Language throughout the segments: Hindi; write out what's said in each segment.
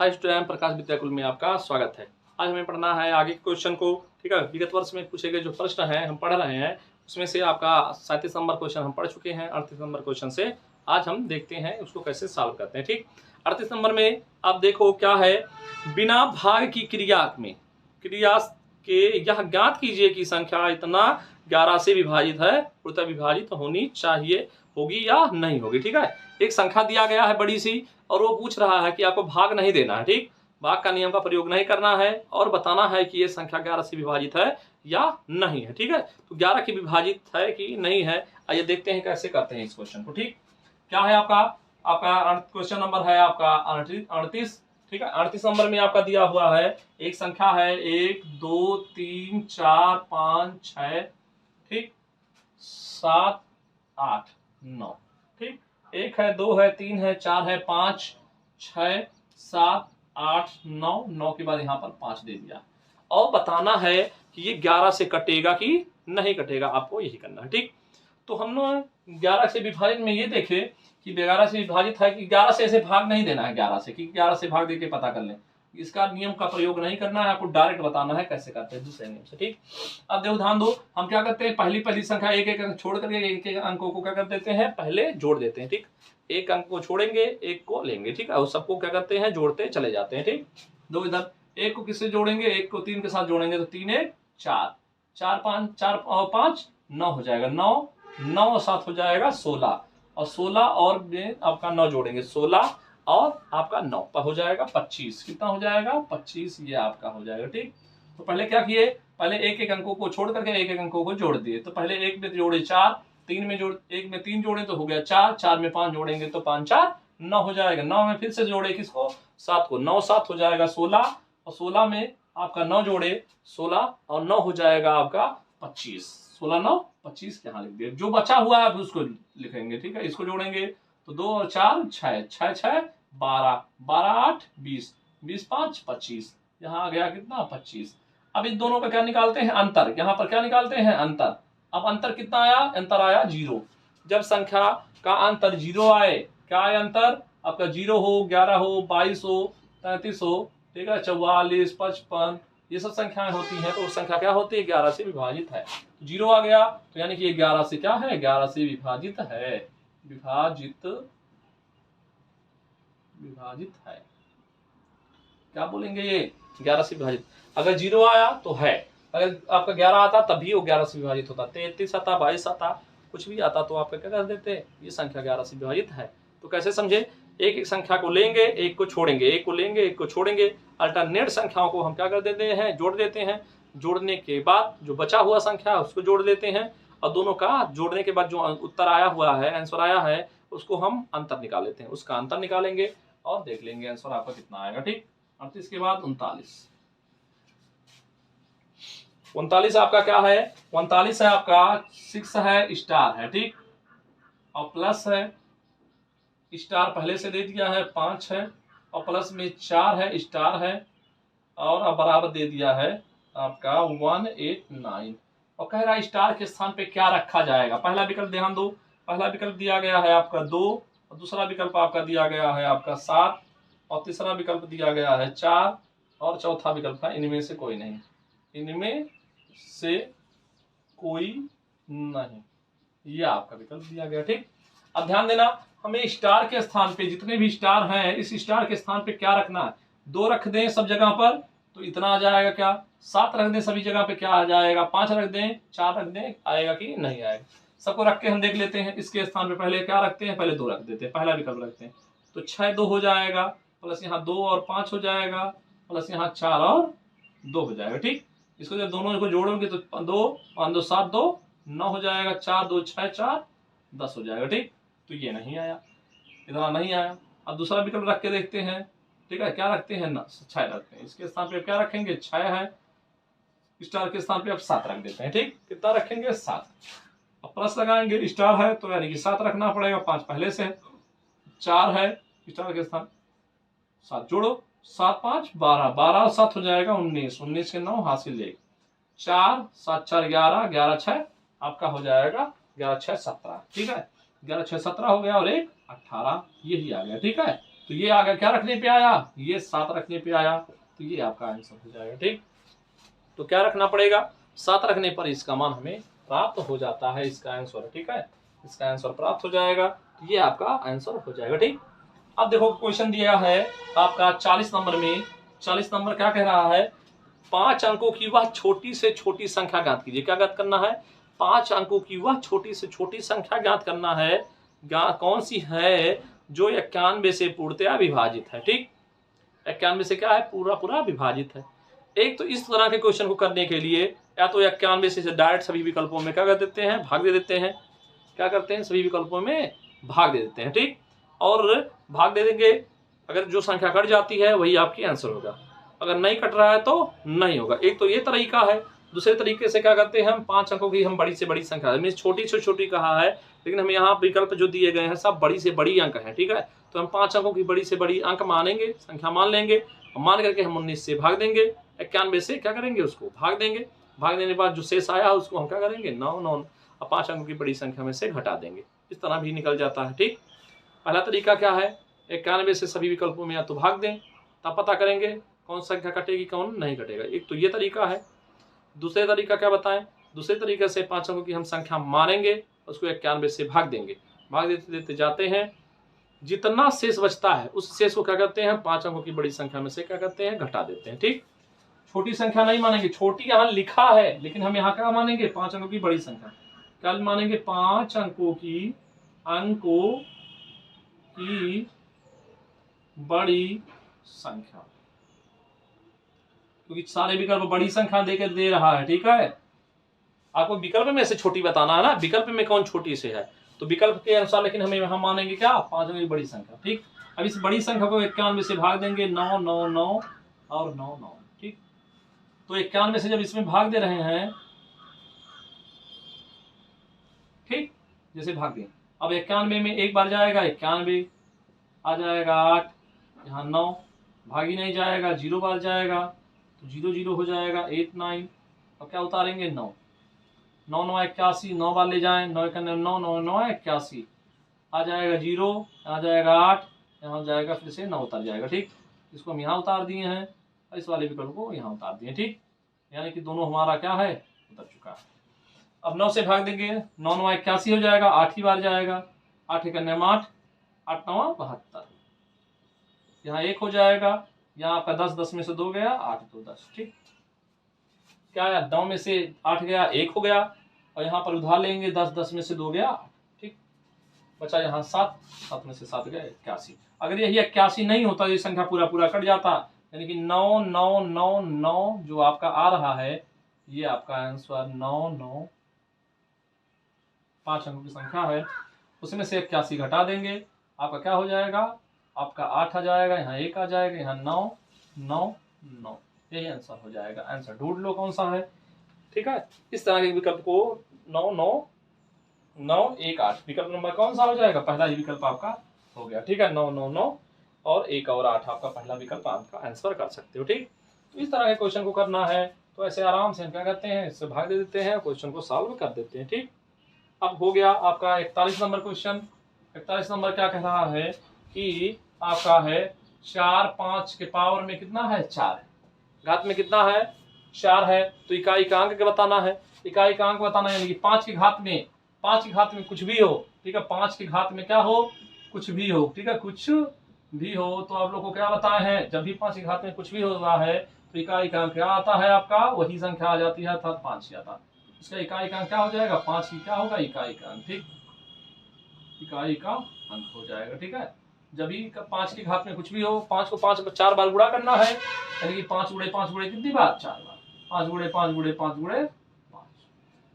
हाय स्टूडेंट, प्रकाश विद्याकुल में आपका स्वागत है। आज हमें पढ़ना है आगे के क्वेश्चन को। ठीक है, विगत वर्ष में पूछे गए जो प्रश्न हैं हम पढ़ रहे हैं, उसमें से आपका 37 नंबर क्वेश्चन हम पढ़ चुके हैं। 38 नंबर क्वेश्चन से आज हम देखते हैं उसको कैसे सॉल्व करते हैं। ठीक, 38 नंबर में आप देखो क्या है। बिना भाग की क्रिया के यह ज्ञात कीजिए कि संख्या इतना 11 से विभाजित है, पूर्णतः विभाजित होनी चाहिए, होगी या नहीं होगी। ठीक है, एक संख्या दिया गया है बड़ी सी और वो पूछ रहा है कि आपको भाग नहीं देना है। ठीक, भाग का नियम का प्रयोग नहीं करना है और बताना है कि ये संख्या 11 से विभाजित है या नहीं है। ठीक है, तो 11 की विभाजित है कि नहीं है, आइए देखते हैं कैसे करते हैं इस क्वेश्चन को। ठीक, क्या है आपका क्वेश्चन नंबर है आपका 38। ठीक है, 38 नंबर में आपका दिया हुआ है एक संख्या है 1 2 3 4 5 6 ठीक 7 8 9। ठीक, 1 है 2 है 3 है 4 है 5 6 7 8 9, 9 के बाद यहाँ पर 5 दे दिया और बताना है कि ये 11 से कटेगा कि नहीं कटेगा, आपको यही करना है। ठीक, तो हम लोग 11 से विभाजित में ये देखे कि 11 से विभाजित है कि 11 से ऐसे भाग नहीं देना है, 11 से कि 11 से भाग देके पता कर लें। इसका नियम का प्रयोग नहीं करना है, आपको डायरेक्ट बताना है कैसे करते हैं दूसरे नियम से। ठीक, अब देखो ध्यान दो, हम क्या करते हैं पहली संख्या एक एक अंक छोड़ करके एक एक अंकों को क्या कर देते हैं, पहले जोड़ देते हैं। ठीक, एक अंक को छोड़ेंगे एक को लेंगे। ठीक है, और सबको क्या करते हैं, जोड़ते चले जाते हैं। ठीक, दो इधर एक को किससे जोड़ेंगे, एक को 3 के साथ जोड़ेंगे तो 3 1 4 4 5 4 और 5 9 हो जाएगा, 9 9 और 7 हो जाएगा 16 और 16 और में आपका 9 जोड़ेंगे 16 और आपका 9 पर हो जाएगा 25। कितना हो जाएगा 25, ये आपका हो जाएगा। ठीक, तो पहले क्या किए, पहले एक एक अंकों को छोड़ करके एक एक अंकों को जोड़ दिए। तो पहले एक में जोड़े 4, 3 में जोड़, एक में 3 जोड़े तो हो गया 4, 4 में 5 जोड़ेंगे तो 5 4 9 हो जाएगा। 9 में फिर से जोड़े किसको, 7 को, 9 7 हो जाएगा 16 और 16 में आपका 9 जोड़े 16 और 9 हो जाएगा आपका 25। 16 9 25 यहाँ लिख दिया। जो बचा हुआ है उसको लिखेंगे। ठीक है, इसको जोड़ेंगे तो 2 और 4 6 6 6 12 12 8 20 20 5 25, यहाँ आ गया कितना 25। अब इन दोनों का क्या निकालते हैं, अंतर। यहाँ पर क्या निकालते हैं, अंतर। अब अंतर कितना आया, अंतर आया 0। जब संख्या का अंतर 0 आए, क्या आए अंतर आपका, 0 हो 11 हो 22 हो 33 हो, ठीक है 44 55, ये सब संख्याएं होती हैं तो संख्या क्या होती है, 11 से विभाजित है। 0 आ गया तो यानी कि ये 11 से क्या है, 11 से विभाजित है, विभाजित है। क्या बोलेंगे, ये 11 से विभाजित। अगर 0 आया तो है, अगर आपका 11 आता तभी वो 11 से विभाजित होता, 33 आता 22 आता कुछ भी आता तो आपका क्या कर देते, ये संख्या 11 से विभाजित है। तो कैसे समझे, एक एक संख्या को लेंगे एक को छोड़ेंगे, एक को लेंगे एक को छोड़ेंगे, अल्टरनेट संख्याओं को हम क्या कर देते हैं, जोड़ देते हैं। जोड़ने के बाद जो बचा हुआ संख्या उसको जोड़ देते हैं और दोनों का जोड़ने के बाद जो उत्तर आया हुआ है, आंसर आया है, उसको हम अंतर निकाल लेते हैं। उसका अंतर निकालेंगे और देख लेंगे आंसर आपका कितना आएगा। ठीक, 38 के बाद 39 आपका क्या है, 39 है आपका 6 है स्टार है। ठीक, और प्लस है, स्टार पहले से दे दिया है 5 है और प्लस में 4 है स्टार है और अब बराबर दे दिया है आपका 189 और कह रहा है स्टार के स्थान पे क्या रखा जाएगा। पहला विकल्प ध्यान दो, पहला विकल्प दिया गया है आपका 2 और दूसरा विकल्प आपका दिया गया है आपका 7 और तीसरा विकल्प दिया गया है 4 और चौथा विकल्प है इनमें से कोई नहीं, इनमें से कोई नहीं, ये आपका विकल्प दिया गया। ठीक, अब ध्यान देना, हमें स्टार के स्थान पे जितने भी स्टार हैं इस स्टार के स्थान पे क्या रखना है, 2 रख दें सब जगह पर तो इतना आ जाएगा क्या, 7 रख दें सभी जगह पे क्या आ जाएगा, 5 रख दें 4 रख दें आएगा कि नहीं आएगा। सबको रख के हम देख लेते हैं, इसके स्थान पे पहले क्या रखते हैं, पहले 2 रख देते हैं, पहला विकल्प रखते हैं तो 6 2 हो जाएगा, प्लस यहाँ 2 और 5 हो जाएगा, प्लस यहाँ 4 और 2 हो जाएगा। ठीक, इसको जब दोनों को जोड़ोगे तो 2 5 2 7 2 9 हो जाएगा, 4 2 6 4 10 हो जाएगा। ठीक, तो ये नहीं आया, इतना नहीं आया। अब दूसरा विकल्प रख के देखते हैं। ठीक है, क्या रखते हैं ना, 6 रखते हैं, इसके स्थान पे क्या रखेंगे 6 है, स्टार के स्थान पे अब 7 रख देते हैं। ठीक, कितना रखेंगे 7, अब प्लस लगाएंगे, स्टार है तो यानी कि 7 रखना पड़ेगा, 5 पहले से है, 4 है स्टार के स्थान 7 जोड़ो, 7 5 12 12 और 7 हो जाएगा 19, 19 के 9 हासिल 1, 4 7 4 11 11 6 आपका हो जाएगा 11 6 17। ठीक है, 11 6 17 हो गया और 1 18, यही आ गया। ठीक है, तो ये आगे क्या रखने पे आया, ये 7 रखने पे आया, तो ये आपका आंसर हो जाएगा। ठीक, तो क्या रखना पड़ेगा, 7 रखने पर इसका मान हमें प्राप्त हो जाता है, इसका आंसर। ठीक है, इसका आंसर प्राप्त हो जाएगा, तो ये आपका आंसर हो जाएगा। ठीक, अब देखो क्वेश्चन दिया है आपका 40 नंबर में। 40 नंबर क्या कह रहा है, 5 अंकों की वह छोटी से छोटी संख्या ज्ञात कीजिए। क्या ज्ञात करना है, 5 अंकों की वह छोटी से छोटी संख्या ज्ञात करना है। कौन सी है जो 91 से पूर्णतया विभाजित है। ठीक, 91 से क्या है, पूरा पूरा विभाजित है। एक तो इस तरह के क्वेश्चन को करने के लिए या तो 91 से डायरेक्ट सभी विकल्पों में क्या कर देते हैं, भाग दे देते हैं। क्या करते हैं, सभी विकल्पों में भाग दे देते हैं। ठीक, और भाग दे देंगे, अगर जो संख्या कट जाती है वही आपकी आंसर होगा, अगर नहीं कट रहा है तो नहीं होगा। एक तो ये तरीका है। दूसरे तरीके से क्या करते हैं, हम 5 अंकों की हम बड़ी से बड़ी संख्या, मीन छोटी से छोटी कहा है, लेकिन हम यहाँ विकल्प जो दिए गए हैं सब बड़ी से बड़ी अंक है। ठीक है, तो हम 5 अंकों की बड़ी से बड़ी अंक मानेंगे, संख्या मान लेंगे, और मान करके हम 19 से भाग देंगे, 91 से क्या करेंगे, उसको भाग देंगे। भाग देने के बाद जो शेष आया उसको हम क्या करेंगे, 9 और 5 अंकों की बड़ी संख्या में से घटा देंगे। इस तरह भी निकल जाता है। ठीक, पहला तरीका क्या है, 91 से सभी विकल्पों में या तो भाग दें, तब पता करेंगे कौन संख्या कटेगी कौन नहीं कटेगा। एक तो ये तरीका है। दूसरे तरीका क्या बताएं, दूसरे तरीके से 5 अंकों की हम संख्या मानेंगे, उसको 91 से भाग देंगे, भाग देते देते जाते हैं, जितना शेष बचता है उस शेष को क्या करते हैं, 5 अंकों की बड़ी संख्या में से क्या करते हैं, घटा देते हैं। ठीक, छोटी संख्या नहीं मानेंगे, छोटी यहाँ लिखा है लेकिन हम यहाँ क्या मानेंगे, 5 अंकों की बड़ी संख्या। क्या मानेंगे, 5 अंकों की बड़ी संख्या, क्योंकि सारे विकल्प बड़ी संख्या देकर दे रहा है। ठीक है, आपको विकल्प में से छोटी बताना है ना, विकल्प में कौन छोटी से है, तो विकल्प के अनुसार, लेकिन हमें हम मानेंगे क्या, 5 अंकों की बड़ी संख्या। ठीक, अब इस बड़ी संख्या को 91 से भाग देंगे, 9 9 9 और 9 9। ठीक, तो 91 से जब इसमें भाग दे रहे हैं, ठीक, जैसे भाग दें, अब 91 में एक बार जाएगा 91, आ जाएगा 8, यहाँ 9, भाग ही नहीं जाएगा, 0 बार जाएगा तो 0 0 हो जाएगा, 8 9, अब क्या उतारेंगे, 9 9 9 81, 9 बार ले जाएं, 9 9 9 9 81, आ जाएगा 0, आ जाएगा 8, यहाँ जाएगा फिर से 9 उतर जाएगा। ठीक, इसको हम यहाँ उतार दिए हैं और इस वाले विकल्प को यहाँ उतार दिए। ठीक, यानी कि दोनों हमारा क्या है, उतर चुका है। अब 9 से भाग देंगे, 9 9 81 हो जाएगा, 8 ही बार जाएगा, 8 1 8, 8 9 72, यहाँ 1 हो जाएगा, यहाँ आपका 10 10 में से 2 गया, 8 2 10। ठीक, क्या आया, 9 में से 8 गया, 1 हो गया, और यहाँ पर उधार लेंगे, 10 10 में से 2 गया, 8। ठीक, बचा यहाँ 7, 7 में से 7 गया 81। अगर यही 81 नहीं होता, ये संख्या पूरा पूरा कट जाता, यानी कि 9 9 9 9 जो आपका आ रहा है, ये आपका आंसर 9 9 5 अंकों की संख्या है, उसमें से 81 घटा देंगे, आपका क्या हो जाएगा, आपका 8 आ जाएगा, यहाँ 1 आ जाएगा, यहाँ 9 9 9, यही आंसर हो जाएगा। आंसर ढूंढ लो कौन सा है। ठीक है, इस तरह के विकल्प को 9 9 9 1 8 विकल्प नंबर कौन सा हो जाएगा, पहला ही विकल्प आपका हो गया। ठीक है, 9 9 9 और 1 और 8 आपका पहला विकल्प आपका आंसर कर सकते हो। ठीक, तो इस तरह के क्वेश्चन को करना है तो ऐसे आराम से हम क्या करते हैं, इससे भाग दे देते हैं, क्वेश्चन को सॉल्व कर देते हैं। ठीक, अब हो गया आपका 41 नंबर क्वेश्चन। 41 नंबर क्या कह रहा है कि आपका है 4 5 के पावर में कितना है, 4 है, घात में कितना है, 4 है, तो इकाई का अंक बताना है। इकाई का अंक बताना है, यानी कि 5 की घात में कुछ भी हो। ठीक है, 5 की घात में क्या हो, कुछ भी हो। ठीक है, कुछ भी हो, तो आप लोग को क्या बताए हैं, जब भी 5 की घात में कुछ भी हो रहा है तो इकाई का अंक क्या आता है, आपका वही संख्या आ जाती है, अर्थात 5 ही आता है। इसका इकाई का अंक क्या हो जाएगा, 5 की क्या होगा, इकाई का अंक। ठीक, इकाई का अंक हो जाएगा। ठीक है, जब भी 5 की घात में कुछ भी हो, 5 को 5 4 बार गुणा करना है, यानी कि 5 गुणे 5 गुणे कितनी बार, 4 बार, 5 गुणे 5 गुणे 5 गुणे 5,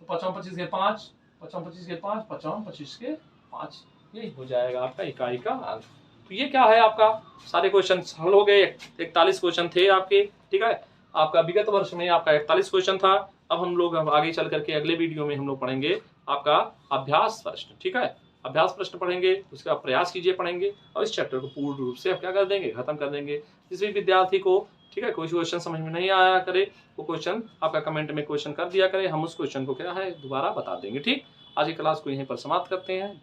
तो 55 25 के 5, 55 25 के 5, 55 25 के 5, यही हो जाएगा आपका इकाई का अंक। तो ये क्या है, आपका सारे क्वेश्चन हल हो गए। 41 क्वेश्चन थे आपके। ठीक है, आपका विगत वर्ष में आपका 41 क्वेश्चन था। अब हम लोग आगे चल करके अगले वीडियो में हम लोग पढ़ेंगे आपका अभ्यास प्रश्न। ठीक है, अभ्यास प्रश्न पढ़ेंगे, उसके बाद प्रयास कीजिए पढ़ेंगे, और इस चैप्टर को पूर्ण रूप से आप क्या कर देंगे, खत्म कर देंगे। जिस भी विद्यार्थी को ठीक है कोई क्वेश्चन समझ में नहीं आया करे, वो क्वेश्चन आपका कमेंट में क्वेश्चन कर दिया करे, हम उस क्वेश्चन को क्या है दोबारा बता देंगे। ठीक, आज की क्लास को यहीं पर समाप्त करते हैं।